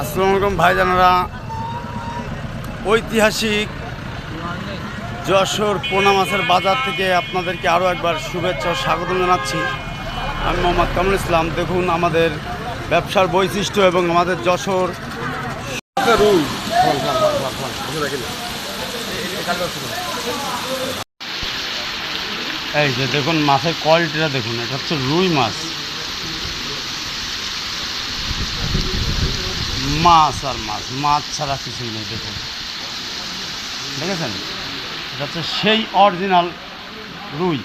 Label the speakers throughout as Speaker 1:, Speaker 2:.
Speaker 1: আসসালামু আলাইকুম ভাইজানেরা, ঐতিহাসিক যশোর পোনা মাছের বাজার থেকে আপনাদেরকে আরও একবার শুভেচ্ছা ও স্বাগত জানাচ্ছি। আমি মোহাম্মদ কামরুল ইসলাম। দেখুন আমাদের ব্যবসার বৈশিষ্ট্য এবং আমাদের যশোর এই যে দেখুন মাছের কোয়ালিটিটা দেখুন, এটা হচ্ছে রুই মাছ। মাছ আর মাছ, মাছ ছাড়া কিছুই নেই। দেখুন দেখেছেন, এটা হচ্ছে সেই অরিজিনাল রুই।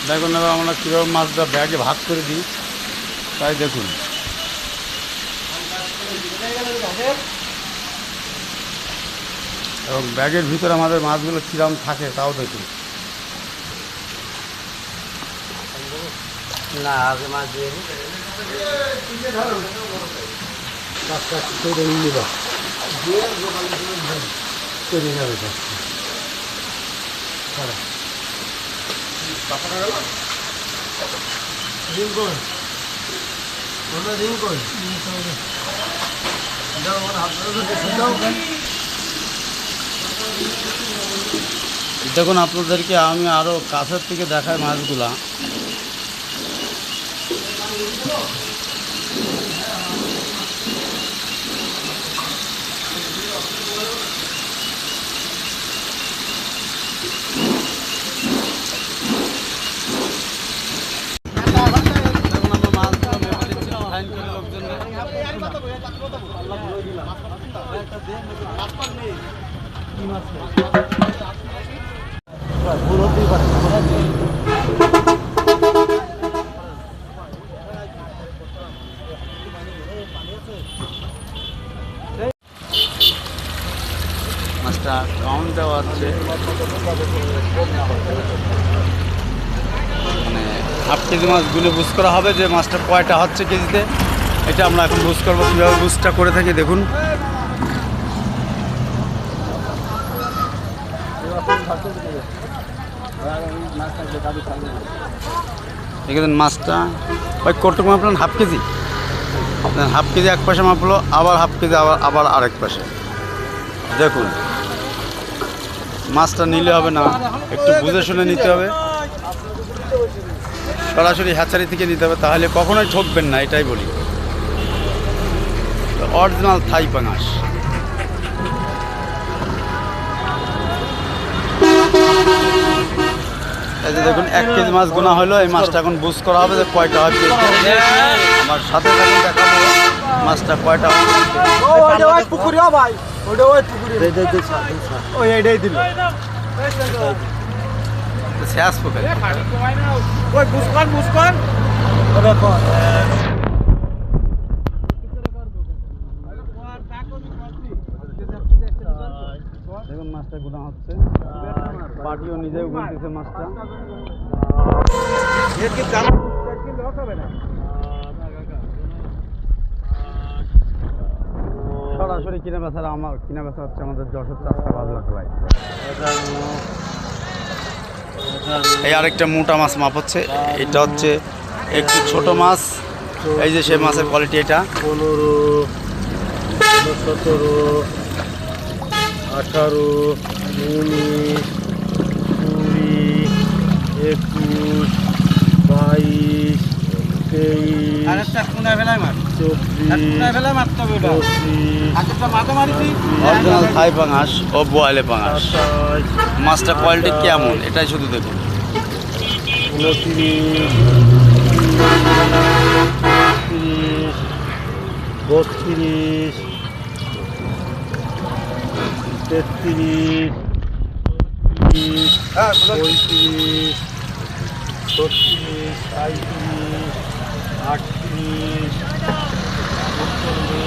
Speaker 1: দেখুন এবার আমরা কীভাবে মাছটা ব্যাগে ভাগ করে দিই, তাই দেখুন। এবং ব্যাগের ভিতরে আমাদের মাছগুলো কিরম থাকে তাও দেখুন।
Speaker 2: না আগে মাছ দিয়ে
Speaker 1: দেখুন আপনাদেরকে আমি আরও কাছের থেকে দেখাই মাছগুলা। মাছটা কাউন্ট দেওয়া হচ্ছে, মানে হাফ কেজি মাছগুলো বুঝ করা হবে যে মাছটা কয়টা হচ্ছে কেজিতে। এটা আমরা এখন বুঝ করবো, কীভাবে বুঝটা করে থাকি দেখুন। দেখেছেন মাছটা ওই কটুক মাপলেন হাফ কেজি, আপনার হাফ কেজি এক পাশে মাপলো, আবার হাফ কেজি আবার আরেক পাশে। দেখুন মাছটা নিলে হবে না, একটু বুঝে শুনে নিতে হবে, সরাসরি হ্যাচারি থেকে নিতে হবে, তাহলে কখনোই ঠকবেন না, এটাই বলি। অরিজিনাল থাই পাঙাশ। এই যে দেখুন 1 কেজি মাছ গোনা হলো, এই মাছটা এখন বুঝ করা হবে যে কয়টা হয়। আমার সাথে থাকুন, দেখাবো মাছটা কয়টা হয়। শেষ পোকা দেখুন মাছটা গুনা হচ্ছে, পাটিও নিজেও গুনতেছে মাছটা। সরাসরি কিনে বেচা, আমার কিনে বেচা হচ্ছে আমাদের যশোর চাষটা বাজলা খোলায়। এই আরেকটা মোটা মাছ মাপ হচ্ছে, এটা হচ্ছে একটু ছোট মাছ। এই যে সেই মাছের কোয়ালিটি, এটা
Speaker 2: 15, 17, 18, 19, 20, 21, 22, 23, 24,
Speaker 1: অরিজিনাল থাই পাঙাশ ও বোয়ালে পাঙাশ। মাছটা কোয়ালিটি কেমন এটাই শুধু দেখুন।
Speaker 2: 29, 32, 33, 35, 36, 37, 38, 39,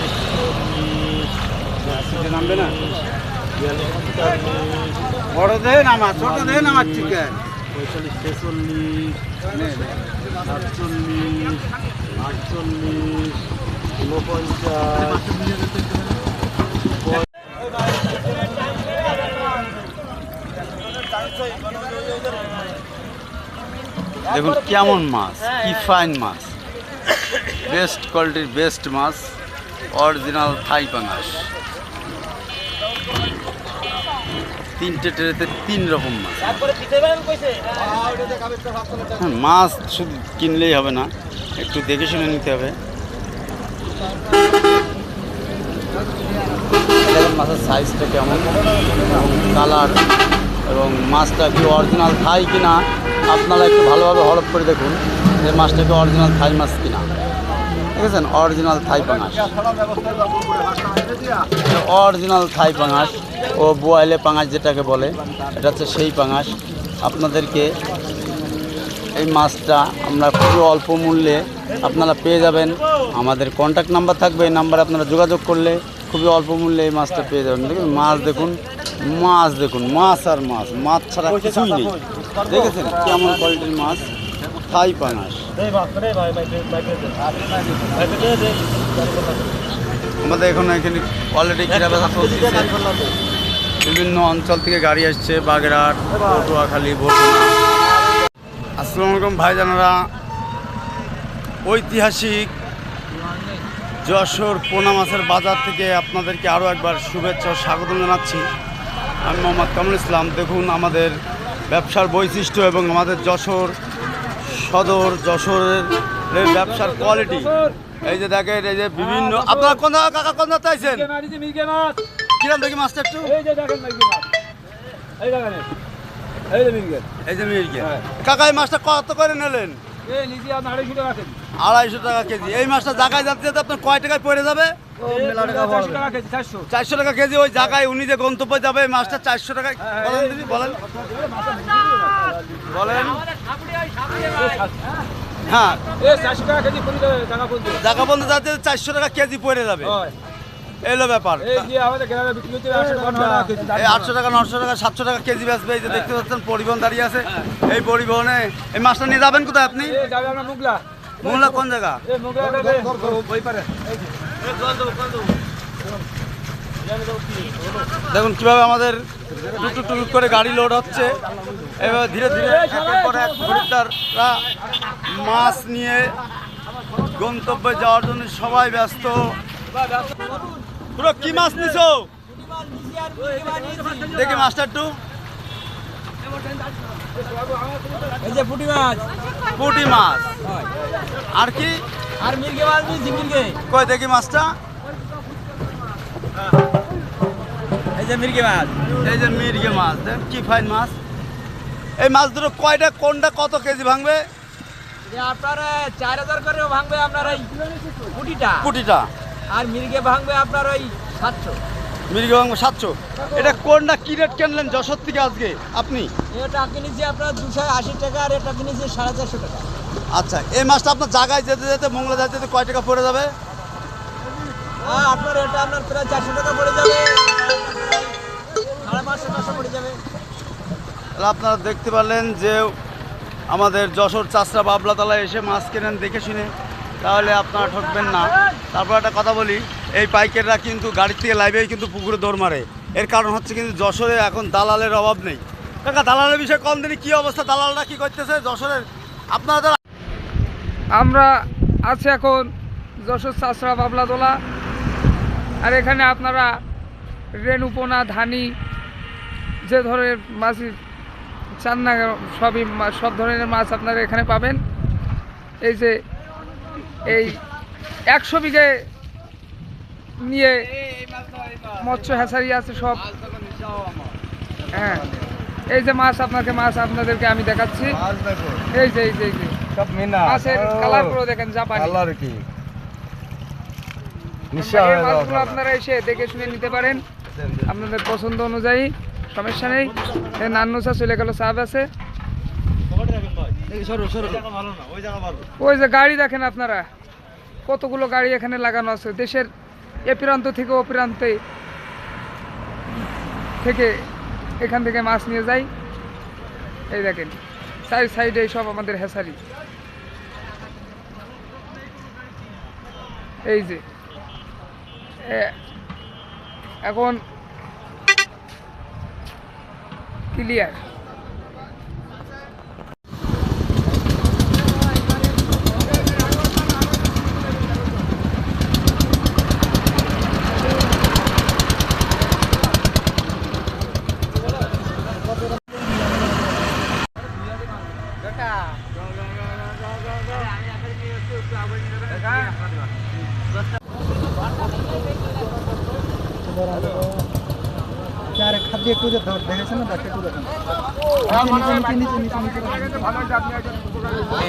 Speaker 2: 40,
Speaker 1: আশিতে নামবে না?
Speaker 2: 42 43
Speaker 1: বড় দেন আমার, ছোট দেন আমার চিকেন।
Speaker 2: 45 46 47 48 49
Speaker 1: দেখুন কেমন মাছ, কি ফাইন মাছ, বেস্ট কোয়ালিটির বেস্ট মাছ, অরিজিনাল থাই পাঙাশ। তিনটে ট্রেতে 3 রকম মাছ। হ্যাঁ, মাছ শুধু কিনলেই হবে না, একটু দেখে শুনে নিতে হবে। দেখুন মাছের সাইজটা কেমন এবং কালার এবং মাছটা কি অরিজিনাল থাই কিনা আপনারা একটু ভালোভাবে হরফ করে দেখুন যে মাছটা কি অরিজিনাল থাই মাছ কিনা। দেখেছেন, অরিজিনাল থাই পাঙাশ, অরিজিনাল থাই পাঙাশ ও বোয়ালে পাঙাশ যেটাকে বলে, এটা হচ্ছে সেই পাঙাশ। আপনাদেরকে এই মাছটা আমরা খুবই অল্প মূল্যে আপনারা পেয়ে যাবেন। আমাদের কন্ট্যাক্ট নাম্বার থাকবে, এই নাম্বারে আপনারা যোগাযোগ করলে খুবই অল্প মূল্যে এই মাছটা পেয়ে যাবেন। দেখুন মাছ, দেখুন মাছ, দেখুন মাছ আর মাছ, মাছ ছাড়া কিছুই নেই। দেখেছেন কেমন কোয়ালিটির মাছ, থাই পাঙাশ। আমাদের এখানে অলরেডি কেনাবেচা চলছে। বিভিন্ন অঞ্চল থেকে গাড়ি আসছে, বাগেরহাট, পটুয়াখালী, বরগুনা। আসসালামু আলাইকুম ভাইজানেরা, ঐতিহাসিক যশোর পোনা মাছের বাজার থেকে আপনাদেরকে আরও একবার শুভেচ্ছা ও স্বাগত জানাচ্ছি। আমি মোহাম্মদ কামরুল ইসলাম। দেখুন আমাদের ব্যবসার বৈশিষ্ট্য এবং আমাদের যশোর সদর, যশোরের ব্যবসার কোয়ালিটি। এই যে দেখেন, এই যে বিভিন্ন, আপনারা কোন জায়গা কাকা, কোন জায়গা চাইছেন? কিরম দেখি মাছটা একটু, এই যে মির্গে কাকা, এই মাছটা কত করে নিলেন? 250 টাকা কেজি। এই মাছটা জায়গায় যাতে যাতে আপনার কয় টাকায় পড়ে যাবে? 400 টাকা কেজি। ওই জায়গায় উনি যে গন্তব্যে যাবে এই মাছটা 400 টাকায়। বলেন দিদি, বলেন বলেন। হ্যাঁ, জায়গা বন্ধু যাতে 400 টাকা কেজি পড়ে যাবে, এলো ব্যাপার। এই 800 টাকা, 900 টাকা, 700 টাকা কেজি বেচবে। এই যে দেখতে পাচ্ছেন পরিবহন দাঁড়িয়ে আছে, এই পরিবহনে এই মাছটা নিয়ে যাবেন কোথায় আপনি? মোংলা কোন জায়গা? দেখুন কিভাবে আমাদের টুক টুক করে গাড়ি লোড হচ্ছে। এবার ধীরে ধীরে একের পর এক খরিদ্দাররা মাছ নিয়ে গন্তব্যে যাওয়ার জন্য সবাই ব্যস্ত। পুরো কি মাছ নিছো? দেখি মাছটা একটু।
Speaker 3: এই যে পুঁটি মাছ,
Speaker 1: পুঁটি মাছ আর কি?
Speaker 3: আর মির্গে মাছ নিয়েছি, মির্গে।
Speaker 1: কই দেখি মাছটা।
Speaker 3: এই যে মির্গে মাছ,
Speaker 1: এই যে মির্গে মাছ, দেখ কি ফাইন মাছ। এই মাছ দুটো কয়টা, কোনটা কত কেজি ভাঙবে?
Speaker 3: আপনার 4000 করেও ভাঙবে আপনার এই পুঁটিটা,
Speaker 1: পুঁটিটা।
Speaker 3: আর মির্গে ভাঙবে আপনার ওই 700।
Speaker 1: মির্গে ভাঙবে 700। এটা কোনটা কি রেট কিনলেন যশোর থেকে আজকে আপনি?
Speaker 3: এটা কিনেছি আপনার 280 টাকা, আর এটা কিনেছি 450 টাকা।
Speaker 1: আচ্ছা, এই মাছটা আপনার জায়গায় যেতে যেতে মোংলা যেতে যেতে কয় টাকা পড়ে যাবে?
Speaker 3: আপনার এটা আপনার প্রায় 400 টাকা পড়ে যাবে, 550 পড়ে যাবে।
Speaker 1: তাহলে আপনারা দেখতে পারলেন যে আমাদের যশোর চাষরা বাবলাতলায় এসে মাছ কেনেন দেখে শুনে, তাহলে আপনারা ঠকবেন না। তারপর একটা কথা বলি, এই পাইকাররা কিন্তু গাড়ির থেকে লাইভেই কিন্তু পুকুরে দৌড় মারে। এর কারণ হচ্ছে কিন্তু যশোরে এখন দালালের অভাব নেই। কাকা, দালালের বিষয়ে কম দিনই কী অবস্থা, দালালরা কী করতেছে যশোরের? আপনারা
Speaker 4: আমরা আছি এখন যশোর চাষরা বাবলাতলা, আর এখানে আপনারা রেণুপোনা, ধানি, যে ধরনের মাছই চান না সবই সব ধরনের মাছ আপনারা এখানে পাবেন। এই যে এই 100 বিঘে নিয়ে মৎস্য হ্যাচারি আছে সব। হ্যাঁ, এই যে মাছ আপনাদেরকে আমি দেখাচ্ছি। এই যে
Speaker 2: সব মিনা
Speaker 4: মাছের কালার পুরো দেখেন, জাপানি।
Speaker 2: কালার কি
Speaker 4: এই মাছগুলো আপনারা এসে দেখে শুনে নিতে পারেন আপনাদের পছন্দ অনুযায়ী, সমস্যা নেই। নান্নু চা চলে গেল, চাপ আছে। ওই যে গাড়ি দেখেন আপনারা, কতগুলো গাড়ি এখানে লাগানো আছে, দেশের এ প্রান্ত থেকে ও প্রান্তে থেকে এখান থেকে মাছ নিয়ে যাই। এই দেখেন সাইডে সব আমাদের হ্যাচারি। এই যে এখন ক্লিয়ার।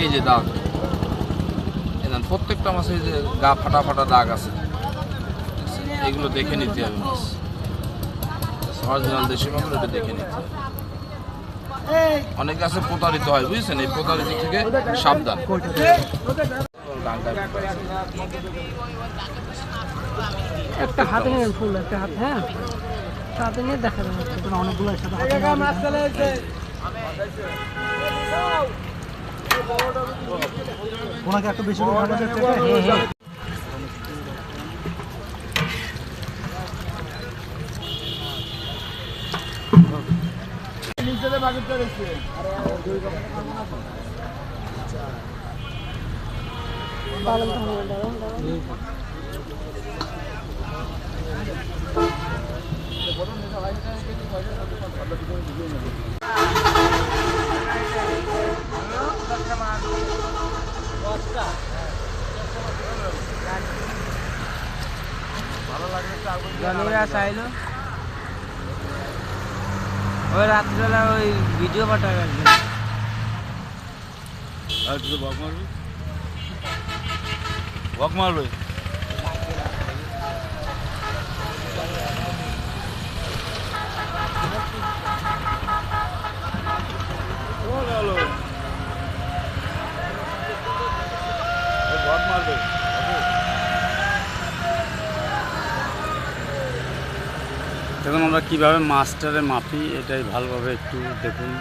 Speaker 3: এই যে দাগ, প্রত্যেকটা মাছে যে গা ফাটা ফাটা দাগ আছে, এগুলো দেখে নিতে হবে। মাছ অরিজিনাল দেশি মাগুর, এটা দেখে নিতে হবে। অনেকে আছে প্রতারিত হয়, বুঝছেন? এই প্রতারিত থেকে সাবধান।
Speaker 5: একটা হাতে নিয়ে ফুল, একটা হাতে, হ্যাঁ হাতে নিয়ে দেখা যাবে অনেকগুলো একসাথে ওনাকে একটু বেশি করে ভালো দেখতে হবে। চাইলো ওই রাত্রিবেলা ওই ভিডিও পাঠাবে একজন।
Speaker 3: ওয়াক মারবে।
Speaker 1: এখন আমরা কীভাবে মাছটারে মাপি এটাই ভালোভাবে একটু দেখুন।